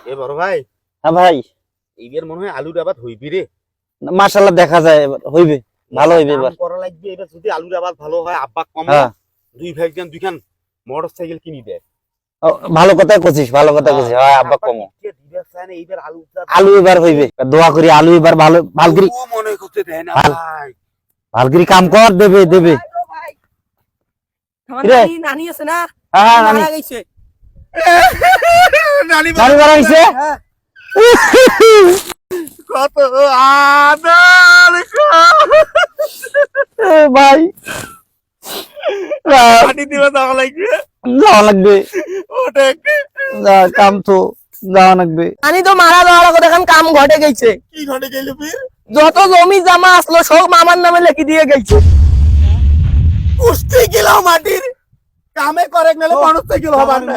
এ বড় ভাই, হ্যাঁ ভাই, এইবার মনে হয় আলুর আবাদ হইবি রে। মাশাআল্লাহ দেখা যায় এবার হইবে, ভালো হইবে এবার। কাম করা লাগবে এবার, যদি আলুর আবাদ ভালো হয় আব্বা কম হ্যাঁ, দুই ভাই দুইখান মোটরসাইকেল কিনি দেয়। ও, ভালো কথা কইছিস, ভালো কথা কইছিস। হ্যাঁ আব্বা কমো, এইবার আলু এবার হইবে। দোয়া করি আলু এবার ভালো ভালগিরি মনে করতে দেয় না ভাল- ভাই। ভালগিরি কাম কর, দেবে দেবে। আমার কিরে? নানি আছে না, হ্যাঁ হ্যাঁ, নানি মারা গেছে। নানি নানি মারা গেছে। হ্যাঁ, কত আদর এ ভাই, পানি দিবে যাওয়া লাগবে। যাওয়া লাগবে, ওটা একটু কাম তো যাওয়া লাগবে। নানি তো মারা যাওয়ার কথা, এখন কাম ঘটে গেছে। কি ঘটে গেল ফির? যত জমি জামা আসলো সব মামার নামে লিখে দিয়ে গেছে। কুস্তি গেল মাটির কামে করে গেলে মোটরসাইকেল হবার না।